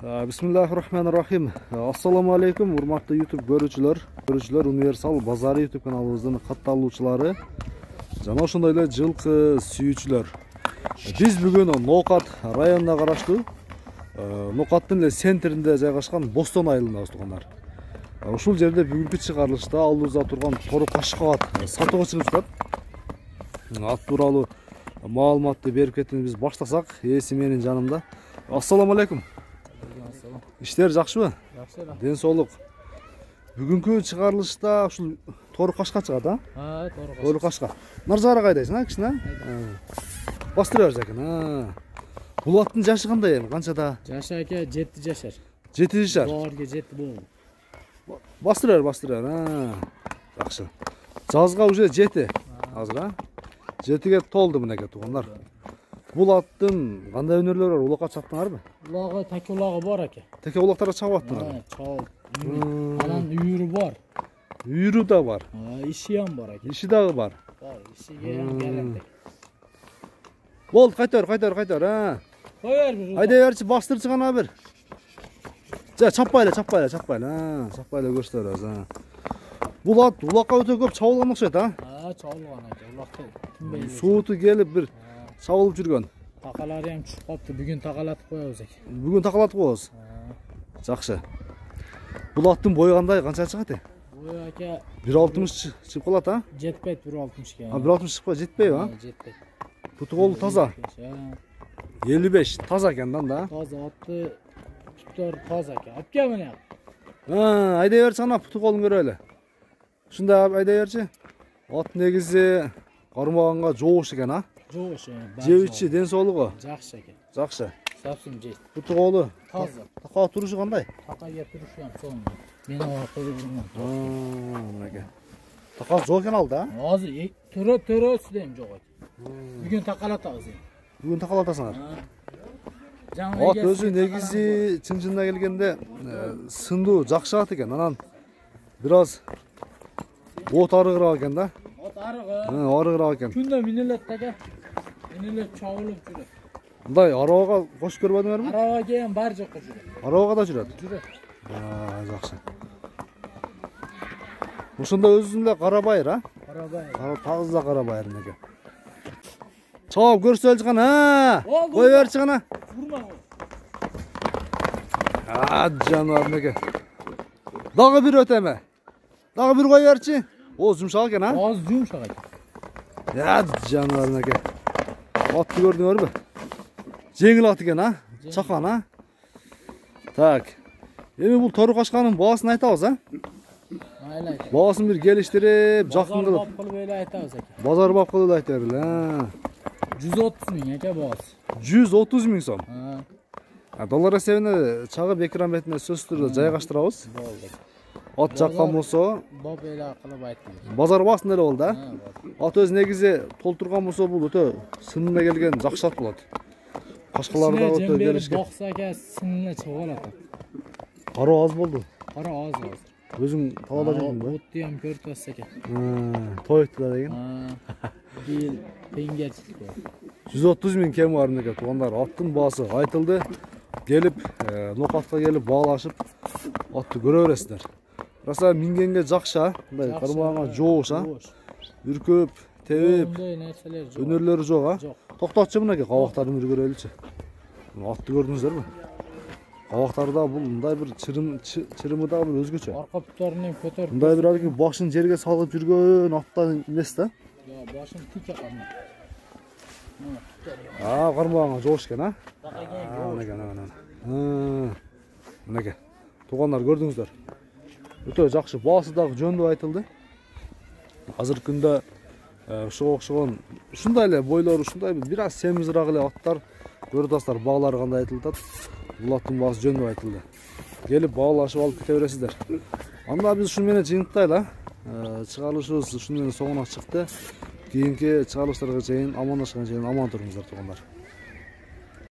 Bismillahirrahmanirrahim. Assalamu alaikum, hurmatly YouTube görүүчүлөр, Universal Bazarı YouTube kanalыбыздын катталуучулары жана ошондой эле жылкы сүйүүчүлөр. Биз бүгүн Ноокат районуна караштуу Ноокаттын эле центринде жайгашкан Бостон айылындабыз туугандар. Ушул жерде бүгүнкү чыгарылышта алдыбызда турган тору кашкабат сатууга чыгып жатат. Ат тууралуу маалыматты берип кеткенди биз баштасак, ээси менин жанымда. Assalamu alaikum. İşler жакшыбы? Жакшы. Ден соолук. Бүгүнкү чыгарылышта ушул тору кашка чыгат, а? Тору кашка. Наржара кайдайсың, а, кичине? Бастыра берсек экен. Бул аттын жашы кандай эми? Канчада? Жашы аке 7 жашар. 7 жашар. Баарга 7 болду. Бастыра бер. Жакшы. Жазга уже 7. Азыр, а? 7ге толду мынеке туугандар. Бул аттын кандай өнөрлөрү бар? Улакка чаптыңарбы? Улагы таке улагы бар аке. Теке улактарга чабып аттыңар. Чабып. Анан үйүрү бар. Үйүрү да бар. Иши ham бар аке. Иши дагы бар. Ишиге ham керек. Болду, кайтар, а. Коер бир. Айдай берчи, бастырчы гана бир. Чаппайлы, көрсөтөбүз, а. Бул ат улакка өтө көп чабылган окшойт, а? Чабылган аке. Улакта тинбей. Сууту келип бир чабылып жүргөн. Такалары ham чыгып калыптыр. Бүгүн такалатып коебуз аке. Бүгүн такалатып коебуз. Жакшы. Бул аттын бою кандай, канча чыгат? Бою аке 1.60 чыгып калат, а? Жетпейт 1.60га. 1.60 чыгып жетпейби, а? Жетпейт. Буту колу таза. 55 таза экен да. Таза атты туттар таза экен. Алып кел мына. Айдай берчи ана буту колун көрөлү. Ушунда айдай берчи. Ат негизи кармаганга жоош экен, а? Жоош. Жебичи, ден соолугу. Жакшы экен. Жакшы. Сапсын жейт. Буту колу таза. Така турушу кандай? Такага турушу ham сонун. Мен ага коюп жүрмөн. Мынеке. Така жок экен алда, а? Азыр төрөсү дем жок экен. Бүгүн такалатабыз эми. Бүгүн такалатасыңар. Жаңы Ат өзү негизи чын-чынына келгенде сындуу, жакшы ат экен. Анан бир аз от арыгыраак экен да. От арыгы. Арыгыраак экен. Күндө минелет таке. Минелет чабылып жүрөт. Мындай арабага кошуп көрбөдүңөрбү? Арабага кийин бар жакка жүрөт. Арабага да жүрөт. Жакшы. Ошондо өзүнүн эле кара байыр, а? Кара байыр. Таза кара байыр мынеке. Чабып көрсөлчү гана. Кой берчи гана. Урма кой. Жаныбар мынеке. Дагы бир өтөмө. Дагы бир кой берчи. О, жумшак экен, а? Аз жумшак экен. Жаныбар мынеке. Атты көрдүңөрбү? Жеңил ат экен, а? Чакан, а? Так. Эми бул тору кашканын баасын айтабыз, а? Айлай. Баасын бир келиштирип, жакындырып. Базар бап кылып эле айтабыз аке. Базар бап кылып айта бергиле. 130 миң аке баасы. 130 миң сом. Доллар эсебинде чагып экран бетине сөзсүз түрдө жайгаштырабыз. Болду. Ат жаккан болсо, бап эле кылып айттым. базар баасын эле болду, а? Ат өз негизи толтурган болсо бул өтө сынына келген жакшы ат болот. Кашкалар да өтө келишкен. Бакса аке сынына чыгып алат. Кара аз болду. Кара аз азыр. Өзүң талаада жүрдүң бө? Отты ham көрүп атсак экен. Тойту да деген. Бил теңге 130 миң кем бар мынеке туугандар. Аттын баасы айтылды. Келип, Ноокатка келип баалашып, атты көрө бересиздер. Раса мингенге жакшы, мындай кармагanga жоош, а? Үркөп, тебип, өнөрлөрү жок, а? Токтотчу мынеке кабактарын бир көрөлүчү. Атты көрдүңүздөрбү? Кабактары да бул мындай бир чырымы да бир өзгөчө. Арка буттарын көтөрүп. Мындай бир алки башын жерге салып жүргөн аттан эмес да? Башын тике кармай. Кармагanga жоош экен, а? Мынеке. Туугандар көрдүңүздөр. Өтө жакшы, баасы дагы жөндүү айтылды. Азыркы күндө ушуга окшогон ушундай эле бойлору, ушундай бир аз семизирак эле аттар көрүп атасыздар, баалары кандай айтылат. Бул аттын баасы жөндүү айтылды. Келип баалашып алып кете бересиздер. Анда биз ушуну менен жыйынтайлы. Чыгарылышыбыз ушуну менен соңуна чыкты. Кийинки чыгарылыштарга чейин амандашканга чейин аман туруңуздар туугандар.